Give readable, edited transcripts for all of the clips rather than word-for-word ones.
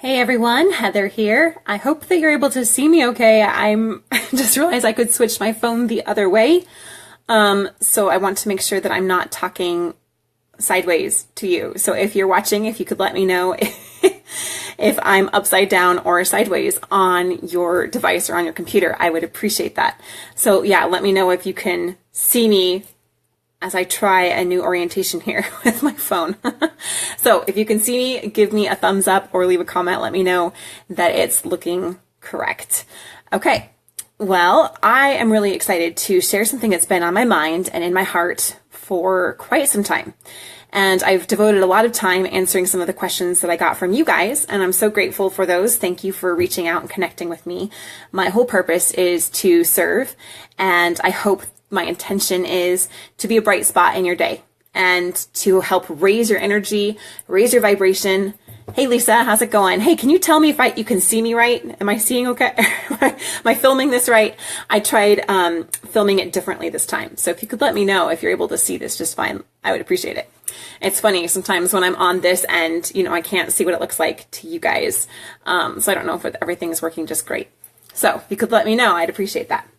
Hey everyone, Heather here. I hope that you're able to see me okay. I'm just realized I could switch my phone the other way. So I want to make sure that I'm not talking sideways to you. So if you're watching, if you could let me know if I'm upside down or sideways on your device or on your computer, I would appreciate that. So yeah, let me know if you can see me as I try a new orientation here with my phone. So if you can see me, give me a thumbs up or leave a comment. Let me know that it's looking correct. Okay. Well, I am really excited to share something that's been on my mind and in my heart for quite some time. And I've devoted a lot of time answering some of the questions that I got from you guys, and I'm so grateful for those. Thank you for reaching out and connecting with me. My whole purpose is to serve, and I hope my intention is to be a bright spot in your day and to help raise your energy, raise your vibration. Hey Lisa, how's it going? Hey, can you tell me if you can see me right? Am I seeing okay? Am I filming this right? I tried filming it differently this time. So if you could let me know if you're able to see this just fine, I would appreciate it. It's funny, sometimes when I'm on this end, I can't see what it looks like to you guys. So I don't know if everything's working just great. So if you could let me know, I'd appreciate that.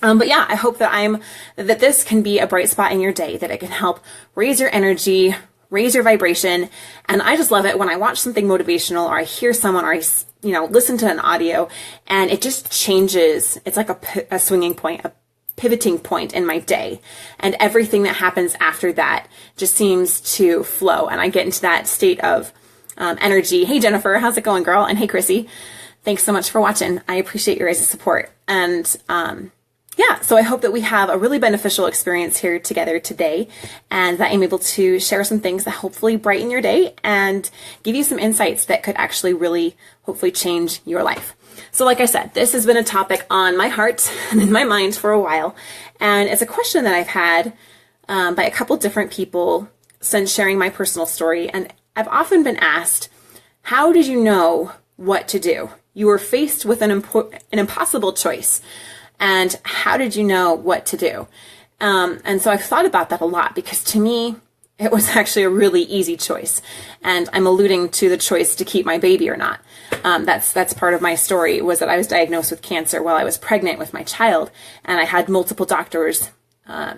But yeah, I hope that this can be a bright spot in your day, that it can help raise your energy, raise your vibration. And I just love it when I watch something motivational or I hear someone or I, listen to an audio and it just changes. It's like a swinging point, a pivoting point in my day. And everything that happens after that just seems to flow. And I get into that state of energy. Hey, Jennifer, how's it going, girl? And hey, Chrissy, thanks so much for watching. I appreciate your guys' support. And, yeah, so I hope that we have a really beneficial experience here together today and that I'm able to share some things that hopefully brighten your day and give you some insights that could actually really hopefully change your life. So like I said, this has been a topic on my heart and in my mind for a while, and it's a question that I've had by a couple different people since sharing my personal story, and I've often been asked, how did you know what to do? You were faced with an impossible choice. And how did you know what to do? And so I've thought about that a lot because to me, it was actually a really easy choice. And I'm alluding to the choice to keep my baby or not. That's part of my story, was that I was diagnosed with cancer while I was pregnant with my child. And I had multiple doctors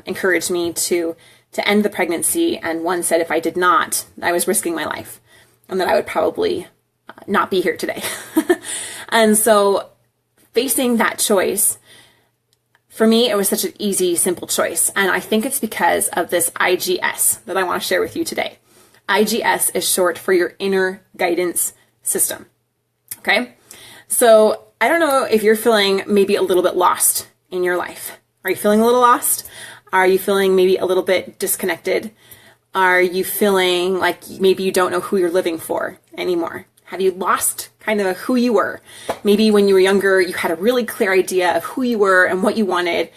encourage me to end the pregnancy. And one said if I did not, I was risking my life and that I would probably not be here today. And so facing that choice, for me, it was such an easy, simple choice. And I think it's because of this IGS that I want to share with you today. IGS is short for your inner guidance system. Okay? So I don't know if you're feeling maybe a little bit lost in your life. Are you feeling a little lost? Are you feeling maybe a little bit disconnected? Are you feeling like maybe you don't know who you're living for anymore? Have you lost kind of who you were? Maybe when you were younger, you had a really clear idea of who you were and what you wanted,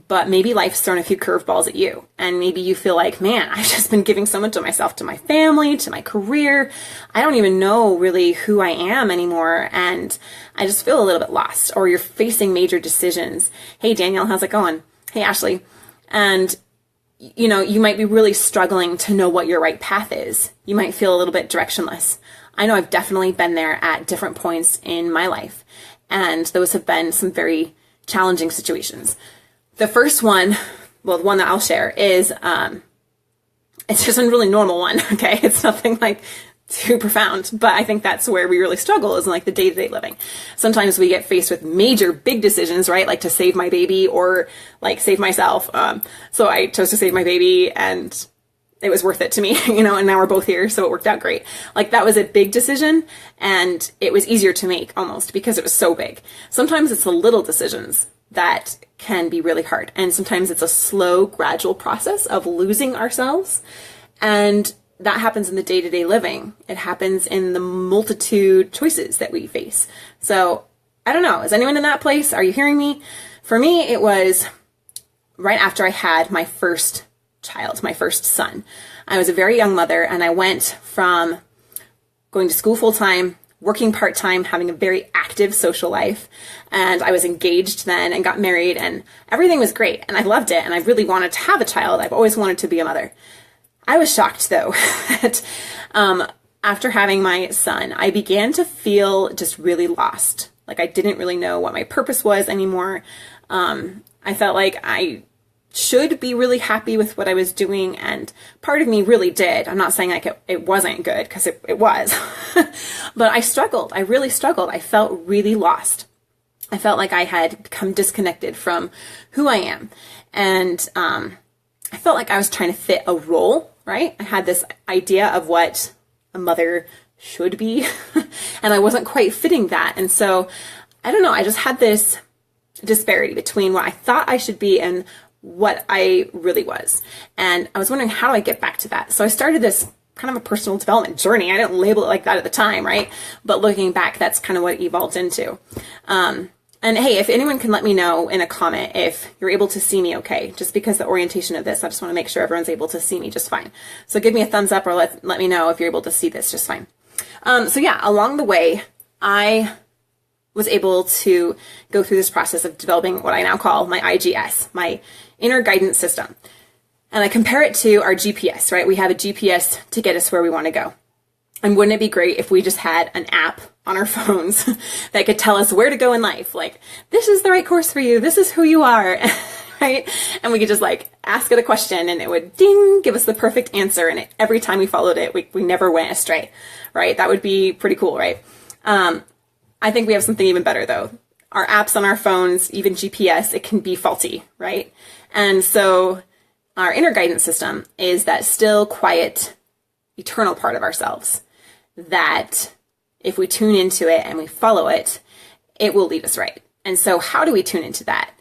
but maybe life's thrown a few curveballs at you. And maybe you feel like, man, I've just been giving so much of myself to my family, to my career. I don't even know really who I am anymore. And I just feel a little bit lost. Or you're facing major decisions. Hey, Danielle, how's it going? Hey, Ashley. And you might be really struggling to know what your right path is. You might feel a little bit directionless. I know I've definitely been there at different points in my life, and those have been some very challenging situations. The first one, well, the one that I'll share is, it's just a really normal one, okay? It's nothing like too profound, but I think that's where we really struggle, is in like the day-to-day living. Sometimes we get faced with major, big decisions, right? Like to save my baby or like save myself. So I chose to save my baby, and it was worth it to me, and now we're both here, so it worked out great. Like that was a big decision, and it was easier to make almost because it was so big. Sometimes it's the little decisions that can be really hard, and sometimes it's a slow, gradual process of losing ourselves, and that happens in the day-to-day living. It happens in the multitude choices that we face. So I don't know, is anyone in that place? Are you hearing me? For me, it was right after I had my first child, my first son. I was a very young mother, and I went from going to school full-time, working part-time, having a very active social life, and I was engaged then and got married, and everything was great, and I loved it, and I really wanted to have a child. I've always wanted to be a mother. I was shocked, though, that after having my son, I began to feel just really lost. Like I didn't really know what my purpose was anymore. I felt like I should be really happy with what I was doing, and part of me really did. I'm not saying like it wasn't good, because it was. But I struggled. I really struggled. I felt really lost. I felt like I had become disconnected from who I am. And I felt like I was trying to fit a role, right? I had this idea of what a mother should be, and I wasn't quite fitting that. And so, I don't know, I just had this disparity between what I thought I should be and what I really was. And I was wondering, how do I get back to that? So I started this kind of a personal development journey. I didn't label it like that at the time, right? But looking back, that's kind of what it evolved into. And hey, if anyone can let me know in a comment if you're able to see me okay, just because the orientation of this, I just want to make sure everyone's able to see me just fine. So give me a thumbs up, or let me know if you're able to see this just fine. So yeah, along the way, I was able to go through this process of developing what I now call my IGS, my inner guidance system. And I compare it to our GPS, right? We have a GPS to get us where we want to go. And wouldn't it be great if we just had an app on our phones that could tell us where to go in life? Like, this is the right course for you. This is who you are, right? And we could just like ask it a question and it would ding, give us the perfect answer. And every time we followed it, we never went astray, right? That would be pretty cool, right? I think we have something even better though. Our apps on our phones, even GPS, it can be faulty, right? And so our inner guidance system is that still, quiet, eternal part of ourselves that if we tune into it and we follow it, it will lead us right. And so how do we tune into that?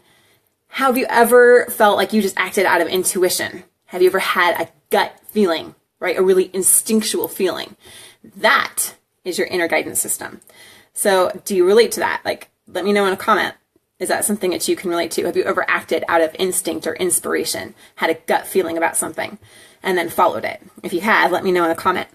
Have you ever felt like you just acted out of intuition? Have you ever had a gut feeling, right? A really instinctual feeling? That is your inner guidance system. So do you relate to that? Like, let me know in a comment. Is that something that you can relate to? Have you ever acted out of instinct or inspiration, had a gut feeling about something, and then followed it? If you had, let me know in a comment.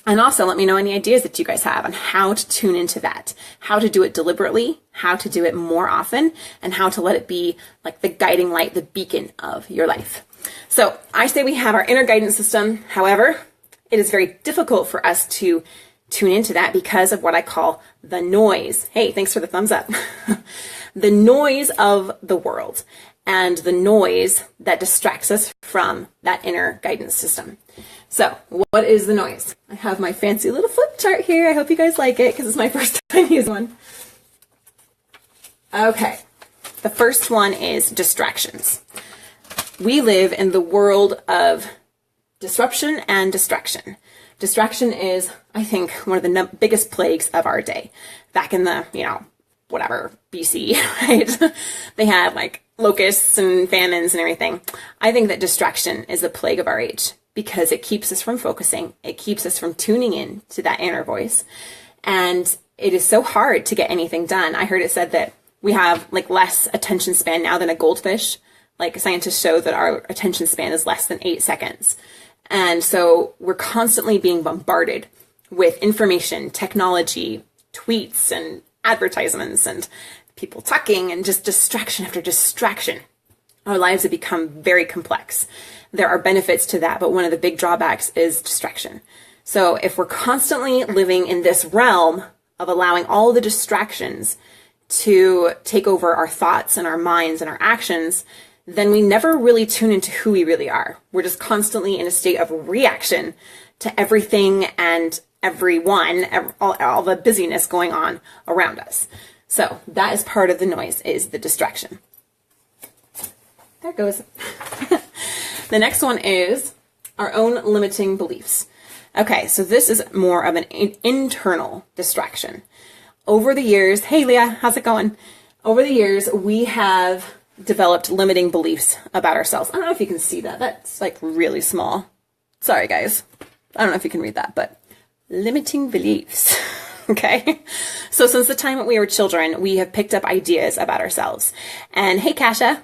And also let me know any ideas that you guys have on how to tune into that, how to do it deliberately, how to do it more often, and how to let it be like the guiding light, the beacon of your life. So I say we have our inner guidance system. However, it is very difficult for us to tune into that because of what I call the noise. Hey, thanks for the thumbs up. The noise of the world and the noise that distracts us from that inner guidance system. So what is the noise? I have my fancy little flip chart here. I hope you guys like it because it's my first time using one. Okay, the first one is distractions. We live in the world of disruption and distraction. Distraction is, I think, one of the biggest plagues of our day. Back in the, whatever, BC, right? They had like locusts and famines and everything. I think that distraction is the plague of our age because it keeps us from focusing. It keeps us from tuning in to that inner voice. And it is so hard to get anything done. I heard it said that we have like less attention span now than a goldfish. Like scientists show that our attention span is less than 8 seconds. And so we're constantly being bombarded with information, technology, tweets and advertisements and people talking and just distraction after distraction. Our lives have become very complex. There are benefits to that, but one of the big drawbacks is distraction. So if we're constantly living in this realm of allowing all the distractions to take over our thoughts and our minds and our actions, then we never really tune into who we really are. We're just constantly in a state of reaction to everything and everyone, all the busyness going on around us. So that is part of the noise, is the distraction. There it goes. The next one is our own limiting beliefs. Okay, so this is more of an internal distraction. Over the years, hey Leah, how's it going? Over the years, we have developed limiting beliefs about ourselves. I don't know if you can see that. That's like really small. Sorry guys. I don't know if you can read that, but limiting beliefs. Okay. So since the time that we were children, we have picked up ideas about ourselves. And hey, Kasha,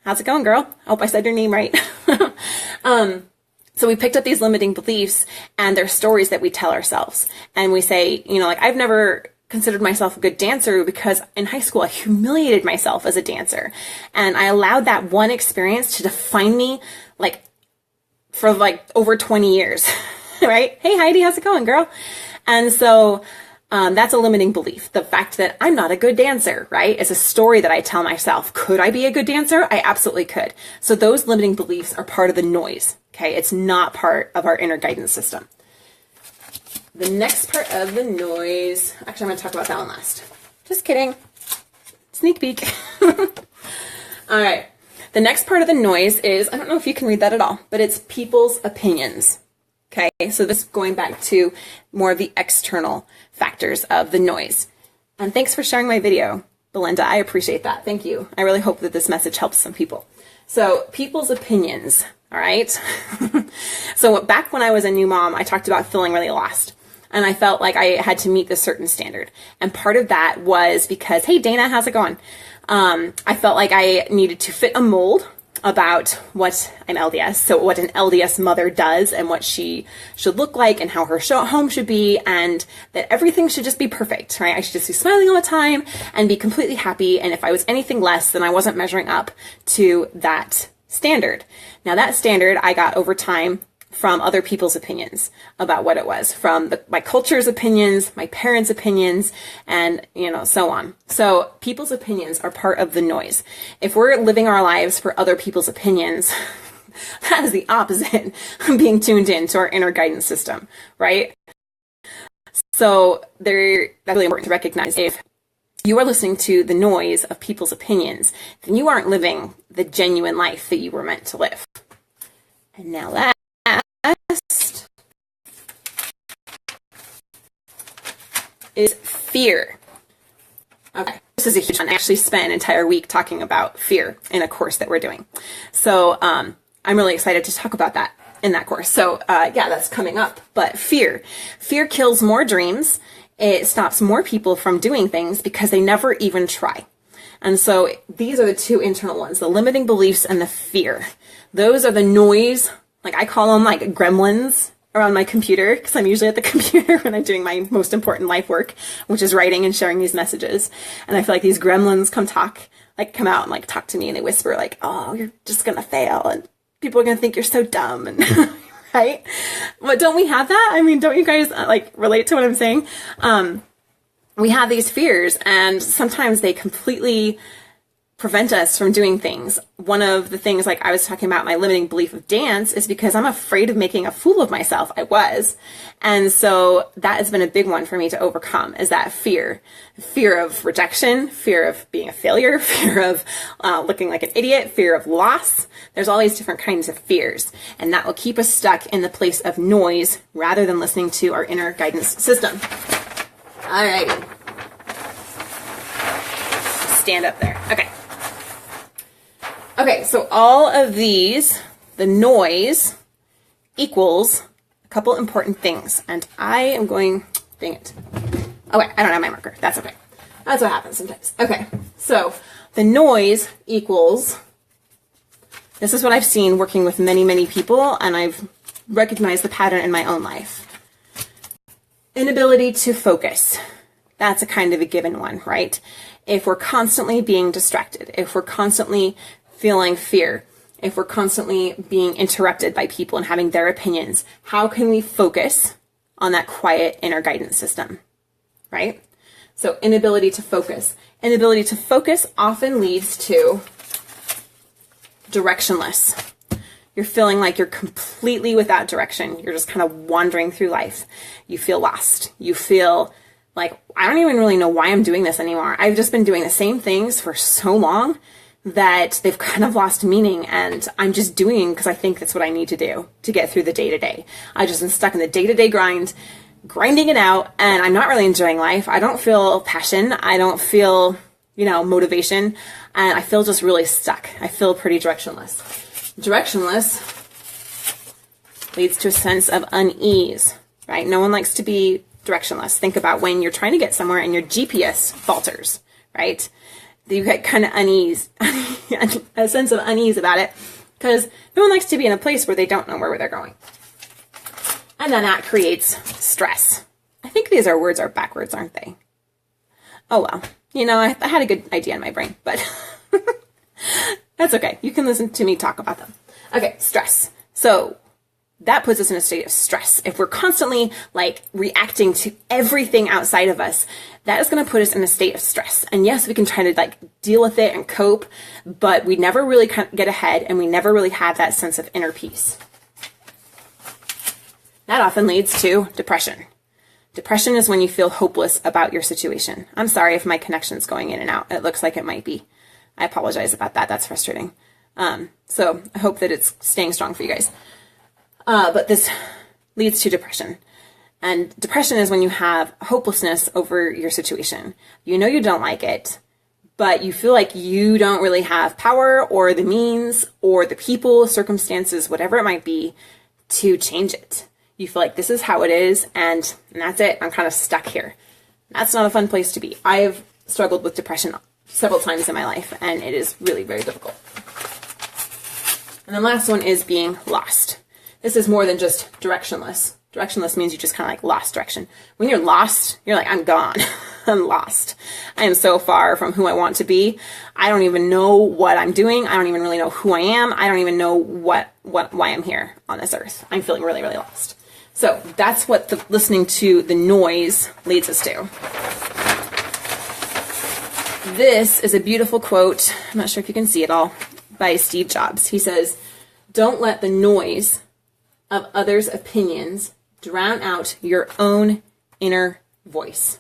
how's it going, girl? I hope I said your name right. So we picked up these limiting beliefs and they're stories that we tell ourselves. And we say, like I've never considered myself a good dancer because in high school I humiliated myself as a dancer. And I allowed that one experience to define me like for like over 20 years. right? Hey, Heidi, how's it going, girl? And so that's a limiting belief. The fact that I'm not a good dancer, right, is a story that I tell myself. Could I be a good dancer? I absolutely could. So those limiting beliefs are part of the noise, okay? It's not part of our inner guidance system. The next part of the noise, actually, I'm going to talk about that one last. Just kidding. Sneak peek. All right. The next part of the noise is, I don't know if you can read that at all, but it's people's opinions. Okay, so this is going back to more of the external factors of the noise. And thanks for sharing my video, Belinda. I appreciate that. Thank you. I really hope that this message helps some people. So people's opinions, all right? So back when I was a new mom, I talked about feeling really lost. And I felt like I had to meet this certain standard. And part of that was because, hey, Dana, how's it going? I felt like I needed to fit a mold about what an LDS, so what an LDS mother does and what she should look like and how her home should be, and that everything should just be perfect, right? I should just be smiling all the time and be completely happy. And if I was anything less, then I wasn't measuring up to that standard. Now that standard I got over time from other people's opinions about what it was, from my culture's opinions, my parents' opinions, and, so on. So people's opinions are part of the noise. If we're living our lives for other people's opinions, that is the opposite of being tuned in to our inner guidance system, right? So that's really important to recognize. If you are listening to the noise of people's opinions, then you aren't living the genuine life that you were meant to live. And now that is fear. Okay, this is a huge one. I actually spent an entire week talking about fear in a course that we're doing. So I'm really excited to talk about that in that course. So yeah, that's coming up. But fear kills more dreams. It stops more people from doing things because they never even try. And so these are the two internal ones, the limiting beliefs and the fear. Those are the noise. Like I call them like gremlins around my computer, because I'm usually at the computer when I'm doing my most important life work, which is writing and sharing these messages. And I feel like these gremlins come out and talk to me, and they whisper like, oh, you're just going to fail. And people are going to think you're so dumb. And right. But don't we have that? I mean, don't you guys relate to what I'm saying? We have these fears, and sometimes they completely prevent us from doing things. One of the things, like I was talking about, my limiting belief of dance is because I'm afraid of making a fool of myself. I was. And so that has been a big one for me to overcome, is that fear of rejection, fear of being a failure, fear of looking like an idiot, fear of loss. There's all these different kinds of fears, and that will keep us stuck in the place of noise rather than listening to our inner guidance system. Alrighty. Stand up there. Okay, so all of these, the noise equals a couple important things. And I am going, dang it. Okay, I don't have my marker. That's okay. That's what happens sometimes. Okay, so the noise equals, this is what I've seen working with many, many people, and I've recognized the pattern in my own life. Inability to focus. That's a kind of a given one, right? If we're constantly being distracted, if we're constantly feeling fear, if we're constantly being interrupted by people and having their opinions, how can we focus on that quiet inner guidance system, right? So inability to focus. Inability to focus often leads to directionless. You're feeling like you're completely without direction. You're just kind of wandering through life. You feel lost. You feel like, I don't even really know why I'm doing this anymore. I've just been doing the same things for so long that they've kind of lost meaning, and I'm just doing because I think that's what I need to do to get through the day-to-day. I just been stuck in the day-to-day grind, grinding it out, and I'm not really enjoying life. I don't feel passion. I don't feel, motivation, and I feel just really stuck. I feel pretty directionless. Directionless leads to a sense of unease, right? No one likes to be directionless. Think about when you're trying to get somewhere and your GPS falters, right? You get kind of unease, a sense of unease about it, because no one likes to be in a place where they don't know where they're going. And then that creates stress. I think these words are backwards, aren't they? Oh, well, I had a good idea in my brain, but that's okay. You can listen to me talk about them. Okay, stress. So that puts us in a state of stress. If we're constantly like reacting to everything outside of us, that is going to put us in a state of stress. And yes, we can try to like deal with it and cope, but we never really get ahead, and we never really have that sense of inner peace. That often leads to depression. Depression is when you feel hopeless about your situation. I'm sorry if my connection's going in and out. It looks like it might be. I apologize about that. That's frustrating. So I hope that it's staying strong for you guys. But this leads to depression. And depression is when you have hopelessness over your situation. You know you don't like it, but you feel like you don't really have power or the means or the people, circumstances, whatever it might be, to change it. You feel like this is how it is, and that's it. I'm kind of stuck here. That's not a fun place to be. I've struggled with depression several times in my life, and it is really very difficult. And the last one is being lost. This is more than just directionless. Directionless means you just kind of like lost direction. When you're lost, you're like, I'm gone. I'm lost. I am so far from who I want to be. I don't even know what I'm doing. I don't even really know who I am. I don't even know why I'm here on this earth. I'm feeling really, really lost. So that's what listening to the noise leads us to. This is a beautiful quote. I'm not sure if you can see it all, by Steve Jobs. He says, "Don't let the noise of others' opinions drown out your own inner voice."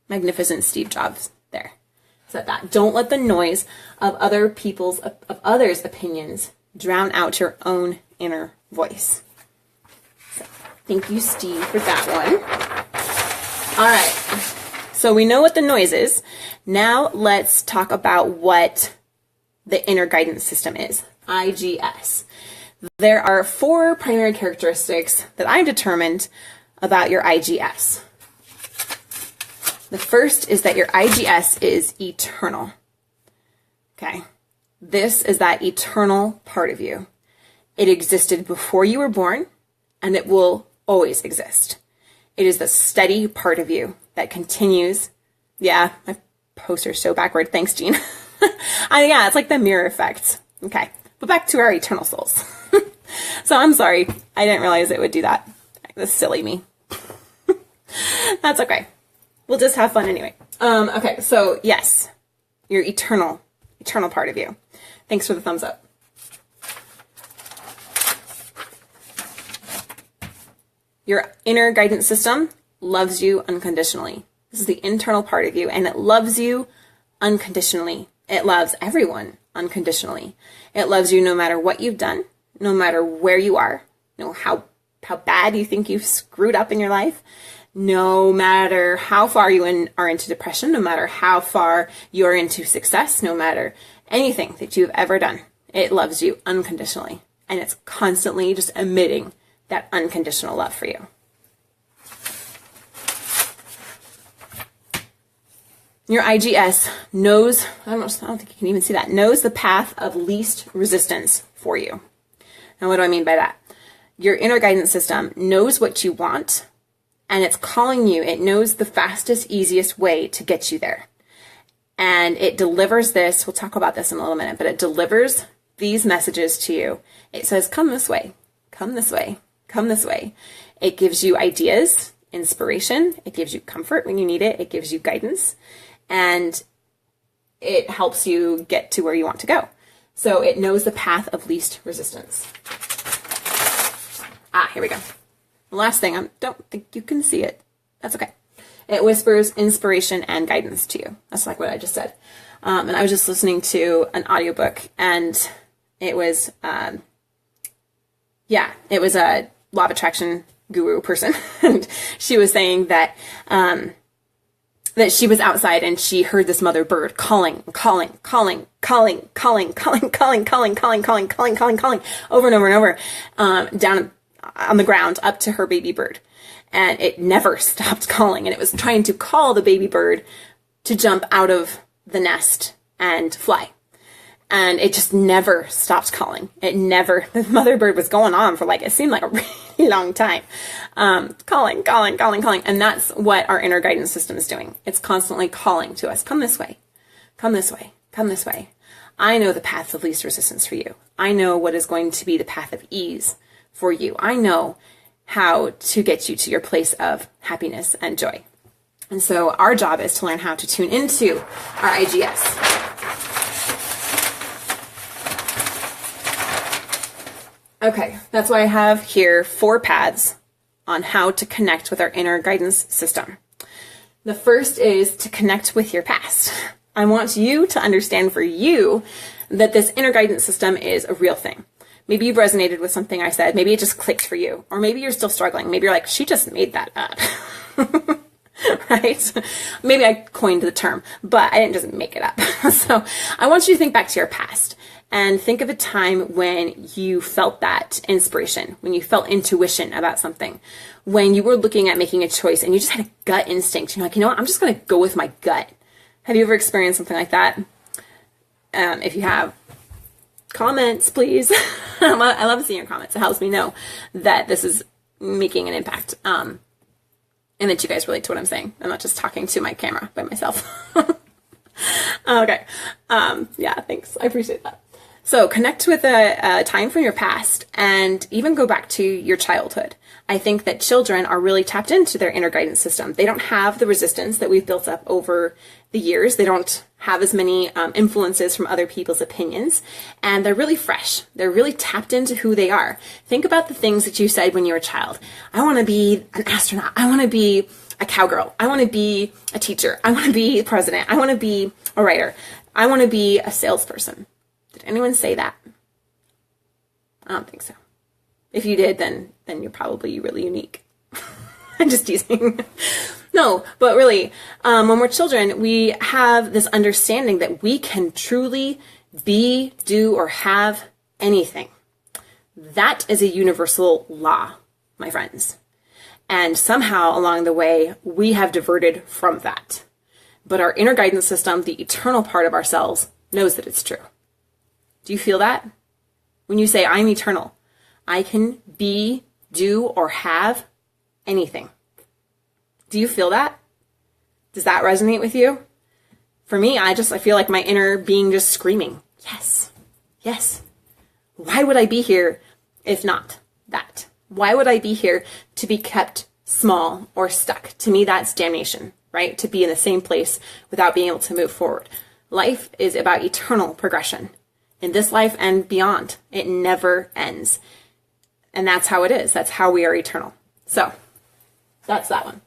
Magnificent Steve Jobs there said that. Don't let the noise of others' opinions drown out your own inner voice. So, thank you, Steve, for that one. All right. So we know what the noise is. Now let's talk about what the inner guidance system is, IGS. There are 4 primary characteristics that I've determined about your IGS. The first is that your IGS is eternal. Okay. This is that eternal part of you. It existed before you were born, and it will always exist. It is the steady part of you that continues. Yeah, my poster's so backward. Thanks, Jean. Yeah, it's like the mirror effect. Okay. But back to our eternal souls. So I'm sorry. I didn't realize it would do that. That's silly me. That's okay. We'll just have fun anyway. Okay, so yes, your eternal part of you. Thanks for the thumbs up. Your inner guidance system loves you unconditionally. This is the internal part of you, and it loves you unconditionally. It loves everyone unconditionally. It loves you no matter what you've done, no matter where you are, no how bad you think you've screwed up in your life, no matter how far you are into depression, no matter how far you're into success, no matter anything that you've ever done. It loves you unconditionally, and it's constantly just emitting that unconditional love for you. Your IGS knows, I don't think you can even see that, knows the path of least resistance for you. Now, what do I mean by that? Your inner guidance system knows what you want, and it's calling you. It knows the fastest, easiest way to get you there. And it delivers this, we'll talk about this in a little minute, but it delivers these messages to you. It says, come this way, come this way, come this way. It gives you ideas, inspiration. It gives you comfort when you need it. It gives you guidance. And it helps you get to where you want to go. So it knows the path of least resistance. Here we go. The last thing, I don't think you can see it. That's okay. It whispers inspiration and guidance to you. That's like what I just said. And I was just listening to an audiobook, and it was, it was a law of attraction guru person. And she was saying that, that she was outside and she heard this mother bird calling over and over, down on the ground up to her baby bird. And it never stopped calling. And it was trying to call the baby bird to jump out of the nest and fly. And it just never stopped calling. The mother bird was going on for it seemed like a really long time. Calling. And that's what our inner guidance system is doing. It's constantly calling to us. Come this way. Come this way. Come this way. I know the path of least resistance for you. I know what is going to be the path of ease for you. I know how to get you to your place of happiness and joy. And so our job is to learn how to tune into our IGS. Okay, that's why I have here 4 paths on how to connect with our inner guidance system. The first is to connect with your past. I want you to understand for you that this inner guidance system is a real thing. Maybe you've resonated with something I said. Maybe it just clicked for you. Or maybe you're still struggling. Maybe you're like, she just made that up. Right? Maybe I coined the term, but I didn't just make it up. So I want you to think back to your past and think of a time when you felt that inspiration, when you felt intuition about something, when you were looking at making a choice and you just had a gut instinct. You're like, you know what? I'm just going to go with my gut. Have you ever experienced something like that? If you have, comments, please. I love seeing your comments. It helps me know that this is making an impact. And that you guys relate to what I'm saying. I'm not just talking to my camera by myself. Okay. Yeah, thanks. I appreciate that. So connect with a time from your past and even go back to your childhood. I think that children are really tapped into their inner guidance system. They don't have the resistance that we've built up over the years. They don't have as many influences from other people's opinions, and they're really fresh. They're really tapped into who they are. Think about the things that you said when you were a child. I want to be an astronaut. I want to be a cowgirl. I want to be a teacher. I want to be the president. I want to be a writer. I want to be a salesperson. Did anyone say that? I don't think so. If you did, then you're probably really unique. I'm just teasing. No, but really, when we're children, we have this understanding that we can truly be, do, or have anything. That is a universal law, my friends. And somehow along the way, we have diverted from that. But our inner guidance system, the eternal part of ourselves, knows that it's true. Do you feel that? When you say, I'm eternal, I can be, do, or have anything. Do you feel that? Does that resonate with you? For me, I feel like my inner being just screaming, yes, yes. Why would I be here if not that? Why would I be here to be kept small or stuck? To me, that's damnation, right? To be in the same place without being able to move forward. Life is about eternal progression. In this life and beyond, it never ends. And that's how it is. That's how we are eternal. So that's that one.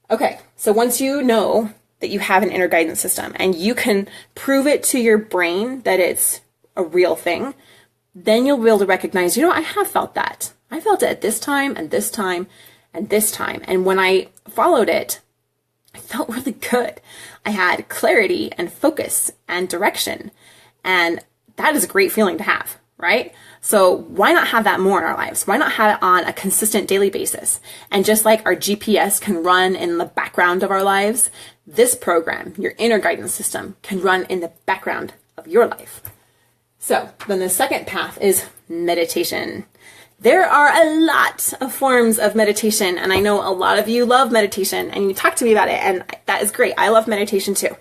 Okay, so once you know that you have an inner guidance system and you can prove it to your brain that it's a real thing, then you'll be able to recognize, you know, I have felt that. I felt it at this time and this time and this time. And when I followed it, I felt really good. I had clarity and focus and direction. And that is a great feeling to have, right? So why not have that more in our lives? Why not have it on a consistent daily basis? And just like our GPS can run in the background of our lives, this program, your inner guidance system, can run in the background of your life. So then the second path is meditation. There are a lot of forms of meditation, and I know a lot of you love meditation, and you talk to me about it, and that is great. I love meditation too.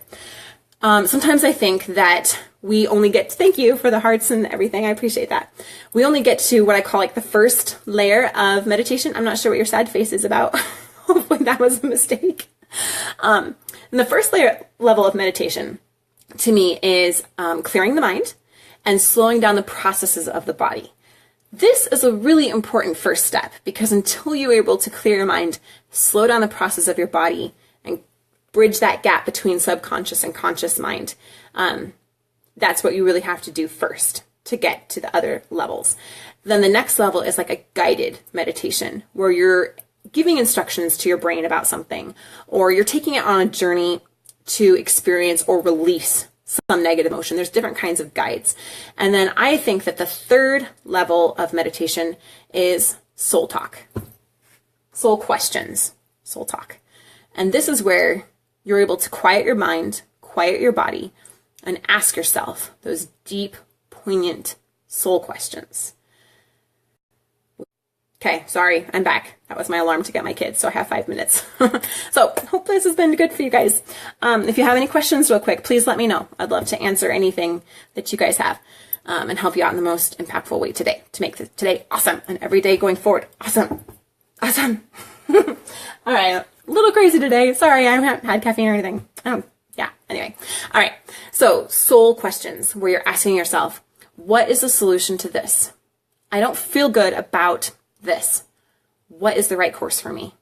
Sometimes I think that we only get, thank you for the hearts and everything. I appreciate that. We only get to what I call like the first layer of meditation. I'm not sure what your sad face is about. Hopefully that was a mistake. And the first level of meditation to me is clearing the mind and slowing down the processes of the body. This is a really important first step because until you're able to clear your mind, slow down the process of your body, and bridge that gap between subconscious and conscious mind, that's what you really have to do first to get to the other levels. Then the next level is like a guided meditation where you're giving instructions to your brain about something, or you're taking it on a journey to experience or release some negative emotion. There's different kinds of guides. And then I think that the third level of meditation is soul talk, soul questions, soul talk. And this is where you're able to quiet your mind, quiet your body, and ask yourself those deep, poignant soul questions. Okay, sorry, I'm back. That was my alarm to get my kids, so I have 5 minutes. So hopefully this has been good for you guys. If you have any questions real quick, please let me know. I'd love to answer anything that you guys have. and help you out in the most impactful way today to make today awesome and every day going forward awesome. Awesome. All right. A little crazy today. Sorry, I haven't had caffeine or anything. Yeah. Anyway. All right. So soul questions where you're asking yourself, what is the solution to this? I don't feel good about this. What is the right course for me?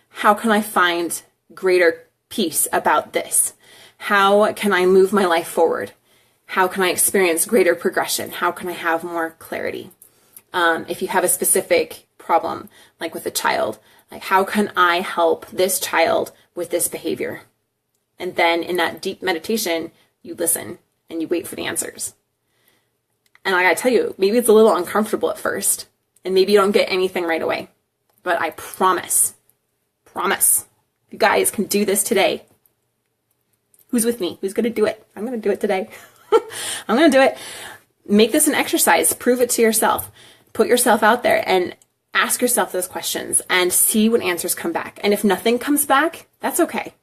How can I find greater peace about this? How can I move my life forward? How can I experience greater progression? How can I have more clarity? If you have a specific problem, like with a child, like how can I help this child with this behavior? And then in that deep meditation, you listen and you wait for the answers. And I gotta tell you, maybe it's a little uncomfortable at first, and maybe you don't get anything right away. But I promise, you guys can do this today. Who's with me? Who's gonna do it? I'm gonna do it today. I'm gonna do it. Make this an exercise. Prove it to yourself. Put yourself out there and ask yourself those questions and see what answers come back. And if nothing comes back, that's okay.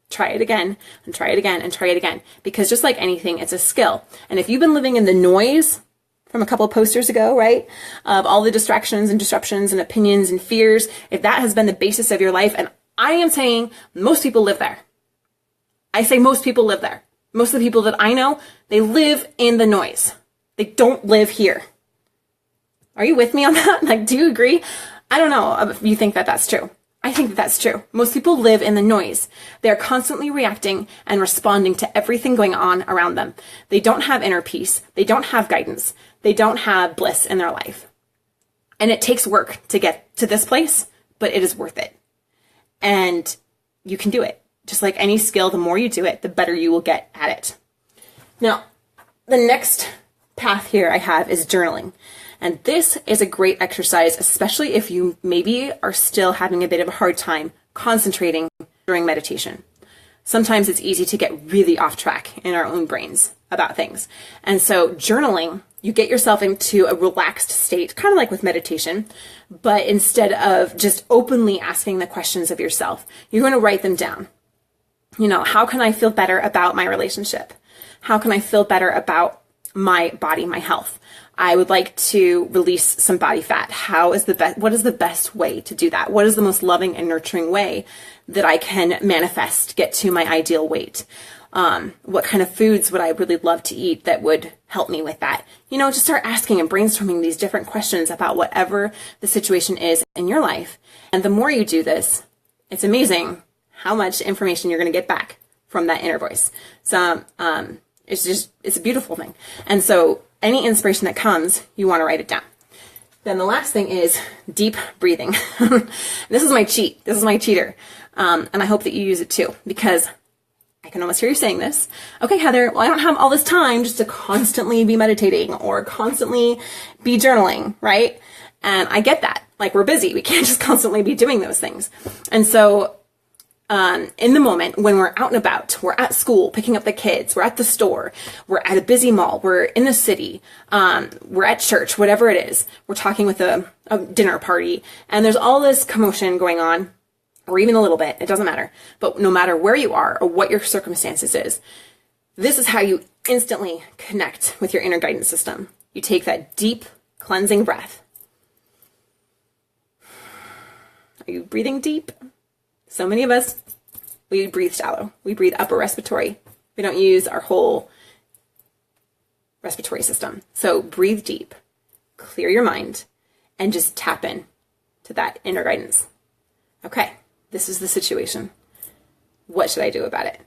Try it again and try it again and try it again. Because just like anything, it's a skill. And if you've been living in the noise from a couple of posters ago, right, of all the distractions and disruptions and opinions and fears, if that has been the basis of your life, and I am saying most people live there. I say most people live there. Most of the people that I know, they live in the noise. They don't live here. Are you with me on that? Like, do you agree? I don't know if you think that that's true. I think that that's true. Most people live in the noise. They're constantly reacting and responding to everything going on around them. They don't have inner peace. They don't have guidance. They don't have bliss in their life. And it takes work to get to this place, but it is worth it. And you can do it. Just like any skill, the more you do it, the better you will get at it. Now, the next path here I have is journaling. And this is a great exercise, especially if you maybe are still having a bit of a hard time concentrating during meditation. Sometimes it's easy to get really off track in our own brains about things. And so journaling, you get yourself into a relaxed state, kind of like with meditation, but instead of just openly asking the questions of yourself, you're going to write them down. You know, how can I feel better about my relationship? How can I feel better about my body, my health? I would like to release some body fat. What is the best way to do that? What is the most loving and nurturing way that I can manifest, get to my ideal weight? What kind of foods would I really love to eat that would help me with that? You know, just start asking and brainstorming these different questions about whatever the situation is in your life. And the more you do this, it's amazing how much information you're going to get back from that inner voice. So, it's a beautiful thing. And so any inspiration that comes, you want to write it down. Then the last thing is deep breathing. This is my cheat. This is my cheater. And I hope that you use it too, because I can almost hear you saying this. Okay, Heather, well, I don't have all this time just to constantly be meditating or constantly be journaling, right? And I get that. Like, we're busy. We can't just constantly be doing those things. And so in the moment when we're out and about, we're at school, picking up the kids, we're at the store, we're at a busy mall, we're in the city, we're at church, whatever it is, we're talking with a dinner party, and there's all this commotion going on, or even a little bit, it doesn't matter. But no matter where you are or what your circumstances is, this is how you instantly connect with your inner guidance system. You take that deep cleansing breath. Are you breathing deep? So many of us, we breathe shallow. We breathe upper respiratory. We don't use our whole respiratory system. So breathe deep, clear your mind, and just tap in to that inner guidance. Okay, this is the situation. What should I do about it?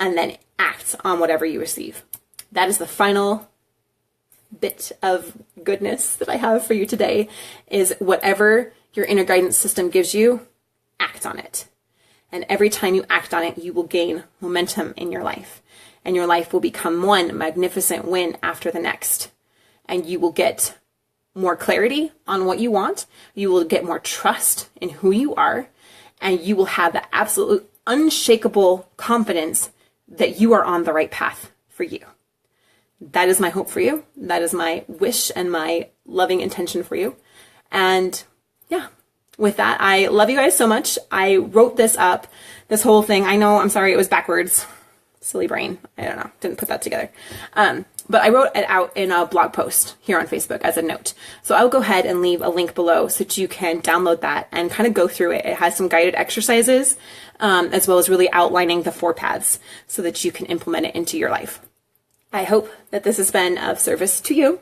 And then act on whatever you receive. That is the final bit of goodness that I have for you today, is whatever your inner guidance system gives you, act on it. And every time you act on it, you will gain momentum in your life. And your life will become one magnificent win after the next. And you will get more clarity on what you want. You will get more trust in who you are. And you will have the absolute unshakable confidence that you are on the right path for you. That is my hope for you. That is my wish and my loving intention for you. And yeah. With that, I love you guys so much. I wrote this up, this whole thing. I know, I'm sorry, it was backwards. Silly brain. I don't know. Didn't put that together. But I wrote it out in a blog post here on Facebook as a note. So I'll go ahead and leave a link below so that you can download that and kind of go through it. It has some guided exercises, as well as really outlining the 4 paths so that you can implement it into your life. I hope that this has been of service to you.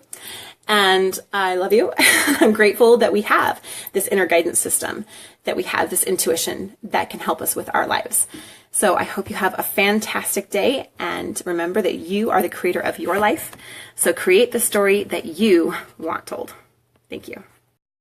And I love you. I'm grateful that we have this inner guidance system, that we have this intuition that can help us with our lives. So I hope you have a fantastic day, and remember that you are the creator of your life. So create the story that you want told. Thank you.